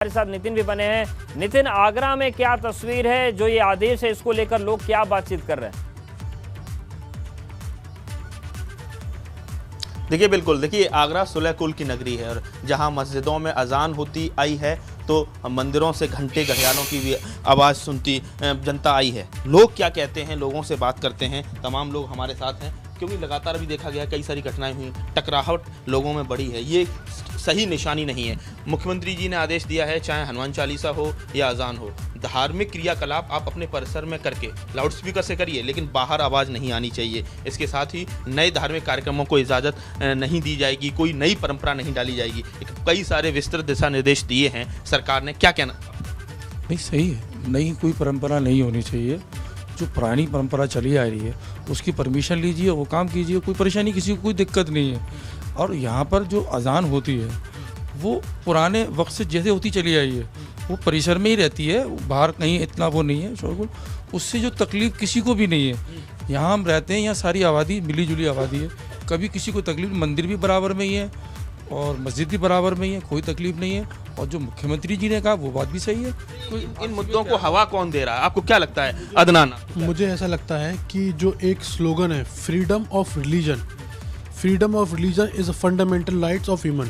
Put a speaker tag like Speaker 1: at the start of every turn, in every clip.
Speaker 1: हमारे साथ नितिन भी बने हैं। नितिन, आगरा में क्या तस्वीर है? जो ये आदेश है इसको लेकर लोग क्या बातचीत कर रहे हैं?
Speaker 2: देखिए बिल्कुल, देखिए आगरा सुलह कुल की नगरी है और जहां मस्जिदों में अजान होती आई है तो मंदिरों से घंटे घड़ियालों की भी आवाज़ सुनती जनता आई है। लोग क्या कहते हैं, लोगों से बात करते हैं। तमाम लोग हमारे साथ हैं क्योंकि लगातार अभी देखा गया कई सारी घटनाएं हुई, टकराहट लोगों में बढ़ी है। ये सही निशानी नहीं है। मुख्यमंत्री जी ने आदेश दिया है, चाहे हनुमान चालीसा हो या अजान हो, धार्मिक क्रियाकलाप आप अपने परिसर में करके लाउड स्पीकर से करिए, लेकिन बाहर आवाज़ नहीं आनी चाहिए। इसके साथ ही नए धार्मिक कार्यक्रमों को इजाज़त नहीं दी जाएगी, कोई नई परंपरा नहीं डाली जाएगी। कई सारे विस्तृत दिशा निर्देश दिए हैं सरकार ने, क्या कहना?
Speaker 3: नहीं, सही है, नई कोई परंपरा नहीं होनी चाहिए। जो पुरानी परंपरा चली आ रही है उसकी परमिशन लीजिए, वो काम कीजिए, कोई परेशानी, किसी को कोई दिक्कत नहीं है। और यहाँ पर जो अजान होती है वो पुराने वक्त से जैसे होती चली आई है, वो परिसर में ही रहती है, बाहर कहीं इतना वो नहीं है शोरगुल, उससे जो तकलीफ़ किसी को भी नहीं है। यहाँ हम रहते हैं, यहाँ सारी आबादी मिली जुली आबादी है, कभी किसी को तकलीफ, मंदिर भी बराबर में ही है और मस्जिद भी बराबर में ही है, कोई तकलीफ नहीं है। और जो मुख्यमंत्री जी ने कहा वो बात भी सही है।
Speaker 2: इन मुद्दों को हवा कौन दे रहा है, आपको क्या लगता है अदनान?
Speaker 4: मुझे ऐसा लगता है कि जो एक स्लोगन है, freedom of religion, freedom of religion is a fundamental rights of human,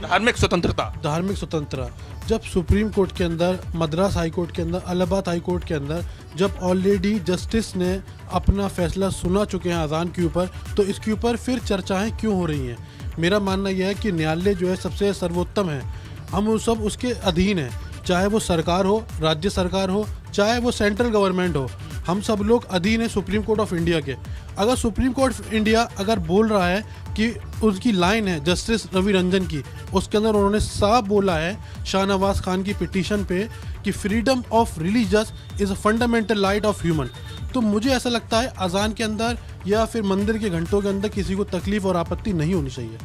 Speaker 2: धार्मिक स्वतंत्रता,
Speaker 4: धार्मिक स्वतंत्रता। जब सुप्रीम कोर्ट के अंदर, मद्रास हाई कोर्ट के अंदर, इलाहाबाद हाई कोर्ट के अंदर जब ऑलरेडी जस्टिस ने अपना फैसला सुना चुके हैं अजान के ऊपर, तो इसके ऊपर फिर चर्चाएं क्यों हो रही हैं? मेरा मानना यह है कि न्यायालय जो है सबसे सर्वोत्तम है, हम वो सब उसके अधीन हैं, चाहे वो सरकार हो, राज्य सरकार हो, चाहे वो सेंट्रल गवर्नमेंट हो, हम सब लोग अधीन हैं सुप्रीम कोर्ट ऑफ इंडिया के। अगर सुप्रीम कोर्ट ऑफ इंडिया अगर बोल रहा है कि उसकी लाइन है जस्टिस रवि रंजन की, उसके अंदर उन्होंने साफ बोला है शाहनवाज खान की पिटीशन पे कि freedom of religious is a fundamental right of human, तो मुझे ऐसा लगता है अजान के अंदर या फिर मंदिर के घंटों के अंदर किसी को तकलीफ और आपत्ति नहीं होनी चाहिए।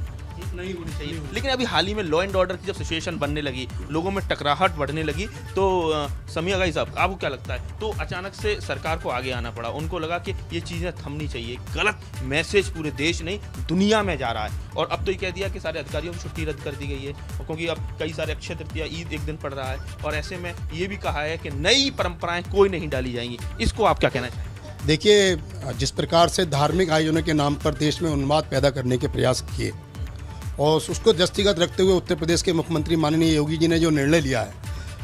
Speaker 2: नहीं होनी चाहिए। लेकिन अभी हाल ही में लॉ एंड ऑर्डर की जब सिचुएशन बनने लगी, लोगों में टकराहट बढ़ने लगी, तो समीर अगाई साहब, आपको क्या लगता है? तो अचानक से सरकार को आगे आना पड़ा, उनको लगा कि ये चीज़ें थमनी चाहिए। गलत मैसेज पूरे देश नहीं दुनिया में जा रहा है और अब तो ये कह दिया कि सारे अधिकारियों की छुट्टी रद्द कर दी गई है क्योंकि अब कई सारे अक्षय तृतीया, ईद एक दिन पड़ रहा है और ऐसे में ये भी कहा है कि नई परंपराएं कोई नहीं डाली जाएंगी। इसको आप क्या कहना चाहेंगे?
Speaker 5: देखिए, जिस प्रकार से धार्मिक आयोजनों के नाम पर देश में उन्माद पैदा करने के प्रयास किए और उसको दृष्टिगत रखते हुए उत्तर प्रदेश के मुख्यमंत्री माननीय योगी जी ने जो निर्णय लिया है,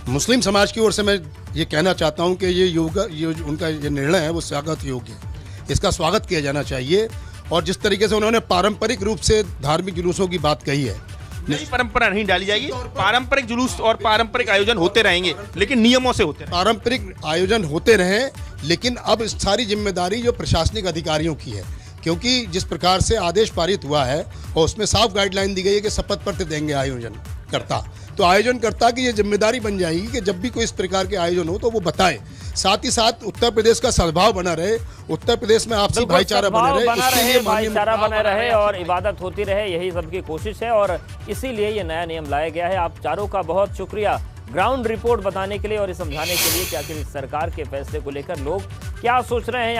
Speaker 5: मुस्लिम समाज की ओर से मैं ये कहना चाहता हूँ कि ये उनका ये निर्णय है वो स्वागत योग्य है, इसका स्वागत किया जाना चाहिए। और जिस तरीके से उन्होंने पारंपरिक रूप से धार्मिक जुलूसों की बात कही है,
Speaker 2: नई परंपरा नहीं डाली जाएगी, पारंपरिक जुलूस और पारंपरिक आयोजन होते रहेंगे लेकिन नियमों से होते रहेंगे।
Speaker 5: पारंपरिक आयोजन होते रहें, लेकिन अब सारी जिम्मेदारी जो प्रशासनिक अधिकारियों की है, क्योंकि जिस प्रकार से आदेश पारित हुआ है और उसमें साफ गाइडलाइन दी गई है कि शपथ पत्र देंगे आयोजन करता, तो आयोजन करता की ये जिम्मेदारी बन जाएगी कि जब भी कोई इस प्रकार के आयोजन हो तो वो बताए। साथ ही साथ उत्तर प्रदेश का सद्भाव बना रहे, उत्तर प्रदेश में आपसी भाईचारा बना रहे,
Speaker 1: भाईचारा बना रहे और इबादत होती रहे, यही सबकी कोशिश है और इसीलिए ये नया नियम लाया गया है। आप चारों का बहुत शुक्रिया ग्राउंड रिपोर्ट बताने के लिए और ये समझाने के लिए कि आखिर सरकार के फैसले को लेकर लोग क्या सोच रहे हैं।